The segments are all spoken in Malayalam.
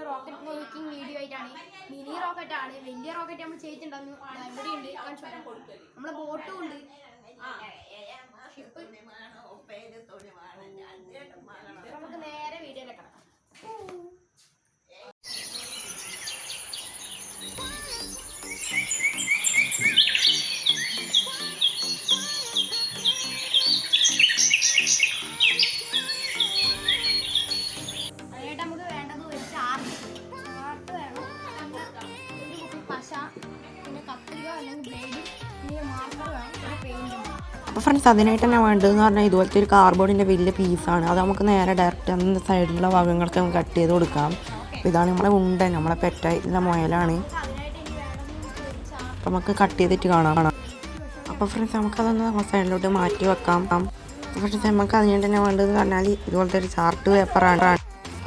റോക്കറ്റ് മേക്കിംഗ് വീഡിയോ ആയിട്ടാണ്. മിനി റോക്കറ്റ് ആണ്, വലിയ റോക്കറ്റ് നമ്മൾ ചെയ്തിട്ടുണ്ടായിരുന്നു. ഇവിടെ ഉണ്ട്, നമ്മളെ ബോട്ടും ഉണ്ട്. നമുക്ക് നേരെ വീഡിയോയിലേക്ക് കിടക്കാം. നമുക്ക് വേണ്ടത് ഒരു ചാർട്ട് വേണം, ഒരു കുപ്പി പശ, പിന്നെ കത്രിക അല്ലെങ്കിൽ ബ്ലേഡ്, പിന്നെ മാർക്കർ വേണം, പിന്നെ പെയിൻറ്. അപ്പോൾ ഫ്രണ്ട്സ് അതിനായിട്ട് തന്നെ വേണ്ടതെന്ന് പറഞ്ഞാൽ ഇതുപോലത്തെ ഒരു കാർഡ്ബോർഡിൻ്റെ വലിയ പീസാണ്. അത് നമുക്ക് നേരെ ഡയറക്റ്റ് അതിൻ്റെ സൈഡിലുള്ള ഭാഗങ്ങൾക്ക് നമുക്ക് കട്ട് ചെയ്ത് കൊടുക്കാം. അപ്പോൾ ഇതാണ് നമ്മുടെ ഉണ്ടൻ, നമ്മളെ പെറ്റായിട്ടുള്ള മുയലാണ്. അപ്പോൾ നമുക്ക് കട്ട് ചെയ്തിട്ട് കാണാം. അപ്പോൾ ഫ്രണ്ട്സ് നമുക്കതൊന്ന് നമ്മുടെ സൈഡിലോട്ട് മാറ്റി വെക്കാം. ഫ്രണ്ട്സ് നമുക്ക് അതിനായിട്ട് തന്നെ വേണ്ടതെന്ന് പറഞ്ഞാൽ ഇതുപോലത്തെ ഒരു ചാർട്ട് പേപ്പറാണ്.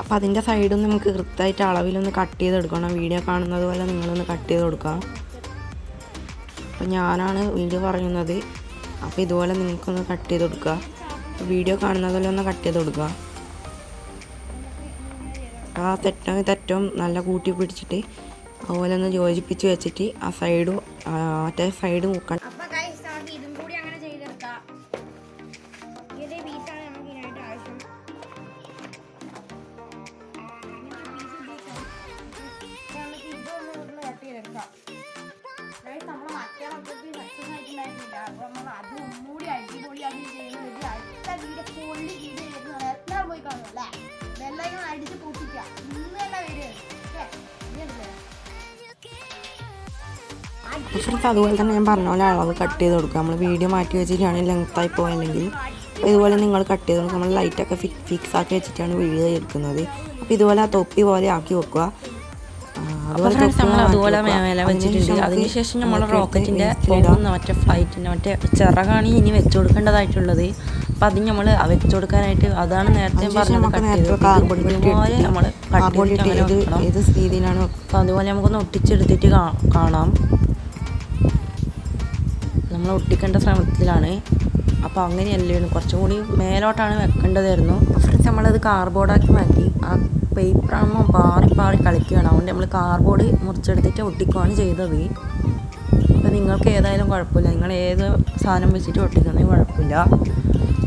അപ്പോൾ അതിൻ്റെ സൈഡൊന്ന് നമുക്ക് കൃത്യമായിട്ട് അളവിലൊന്ന് കട്ട് ചെയ്തെടുക്കണം. വീഡിയോ കാണുന്നത് പോലെ നിങ്ങളൊന്ന് കട്ട് ചെയ്ത് കൊടുക്കാം. അപ്പോൾ ഞാനാണ് വീഡിയോ പറയുന്നത്. അപ്പോൾ ഇതുപോലെ നിങ്ങൾക്കൊന്ന് കട്ട് ചെയ്ത് കൊടുക്കുക. വീഡിയോ കാണുന്നത് പോലെ ഒന്ന് കട്ട് ചെയ്ത് കൊടുക്കുക. ആ തെറ്റും നല്ല കൂട്ടി പിടിച്ചിട്ട് അതുപോലെ ഒന്ന് യോജിപ്പിച്ച് വെച്ചിട്ട് ആ സൈഡും മറ്റേ സൈഡ് മുക്കണം. ഇതും കൂടി അങ്ങനെ ചെയ്തെടുക്കാം. ഇതേ പീസാണ് നമുക്ക് ഇതിനായിട്ട് ആവശ്യം. ഇതൊന്ന് കട്ട് ചെയ്തെടുക്കാം. നമ്മൾ മറ്റേ റോക്കറ്റ് സക്സസ് ആയിട്ടുണ്ടായിരുന്നില്ല. അപ്പോൾ നമ്മൾ അത് ഒന്നുകൂടി അടിപൊളിയാക്കി ചെയ്യുന്നത് അടുത്ത വീഡിയോ ഫുള്ളി വീഡിയോ ചെയ്യുന്നത് എല്ലാവരും പോയി കാണും അല്ലേ. വെള്ളം അടിച്ച് പൊട്ടിക്കുക. ഇന്ന് തന്നെ വരിക. ഫ്രണ്ട്സ് അതുപോലെ തന്നെ ഞാൻ പറഞ്ഞ പോലെ അളവ് കട്ട് ചെയ്ത് കൊടുക്കുക. നമ്മൾ വീഡിയോ മാറ്റി വെച്ചിട്ടാണ് ലെങ്ത്തായി പോയെങ്കിൽ അപ്പോൾ ഇതുപോലെ നിങ്ങൾ കട്ട് ചെയ്ത് കൊടുക്കുക. നമ്മൾ ലൈറ്റൊക്കെ ഫിക്സ് ആക്കി വെച്ചിട്ടാണ് വീഡിയോ എടുക്കുന്നത്. അപ്പോൾ ഇതുപോലെ ആ തൊപ്പി പോലെ ആക്കി വെക്കുക. അതുപോലെ മേലെ വെച്ചിട്ടുണ്ട്. അതിനുശേഷം നമ്മൾ റോക്കറ്റിൻ്റെ പോകുന്ന മറ്റേ ഫ്ലൈറ്റിൻ്റെ മറ്റേ ചിറകാണ് ഇനി വെച്ച് കൊടുക്കേണ്ടതായിട്ടുള്ളത്. അപ്പം അത് നമ്മൾ വെച്ച് കൊടുക്കാനായിട്ട് അതാണ് നേരത്തെ പറഞ്ഞത് നമ്മൾ അപ്പം അതുപോലെ നമുക്കൊന്ന് ഒട്ടിച്ചെടുത്തിട്ട് കാണാം. നമ്മൾ ഒട്ടിക്കേണ്ട ശ്രമത്തിലാണ്. അപ്പോൾ അങ്ങനെയല്ലേണ്, കുറച്ചും കൂടി മേലോട്ടാണ് വെക്കേണ്ടതായിരുന്നു. ഫ്രണ്ട്സ് നമ്മളത് കാർഡ്ബോർഡാക്കി മാറ്റി. ആ പേപ്പറാകുമ്പോൾ പാറി കളിക്കുകയാണ്. അതുകൊണ്ട് നമ്മൾ കാർഡ്ബോർഡ് മുറിച്ചെടുത്തിട്ട് ഒട്ടിക്കുകയാണ് ചെയ്തത്. അപ്പോൾ നിങ്ങൾക്ക് ഏതായാലും കുഴപ്പമില്ല, നിങ്ങൾ ഏത് സാധനം വെച്ചിട്ട് ഒട്ടിക്കുന്നതിന് കുഴപ്പമില്ല.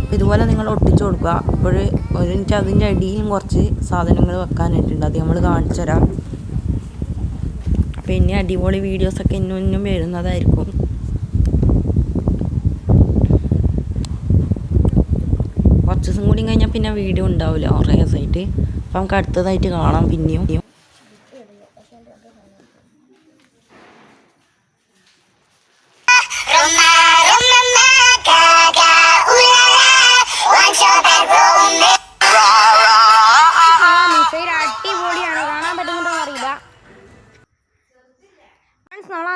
അപ്പോൾ ഇതുപോലെ നിങ്ങൾ ഒട്ടിച്ചു കൊടുക്കുക. അപ്പോൾ എനിക്ക് അതിൻ്റെ അടിയിലും കുറച്ച് സാധനങ്ങൾ വെക്കാനായിട്ടുണ്ട്, അത് നമ്മൾ കാണിച്ചു തരാം. അപ്പോൾ ഇനി അടിപൊളി വീഡിയോസൊക്കെ ഇന്നും വരുന്നതായിരിക്കും. കുറച്ച് ദിവസം കൂടി കഴിഞ്ഞാൽ പിന്നെ വീഡിയോ ഉണ്ടാവില്ല കുറേ ദിവസമായിട്ട്. അപ്പം നമുക്ക് അടുത്തതായിട്ട് കാണാം പിന്നെയും.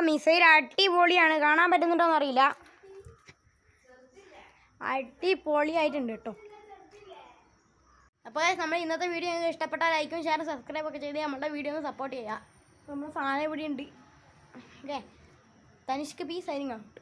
മിസൈൽ അടിപൊളിയാണ്, കാണാൻ പറ്റുന്നുണ്ടോന്ന് അറിയില്ല. അടിപൊളിയായിട്ടുണ്ട് കേട്ടോ. അപ്പോൾ നമ്മൾ ഇന്നത്തെ വീഡിയോ നിങ്ങൾക്ക് ഇഷ്ടപ്പെട്ടാൽ ലൈക്കും ഷെയറും സബ്സ്ക്രൈബ് ഒക്കെ ചെയ്ത് നമ്മുടെ വീഡിയോ ഒന്ന് സപ്പോർട്ട് ചെയ്യുക. നമ്മൾ സാധനം ഇവിടെ ഉണ്ട്. Okay, Tanishq P signing out.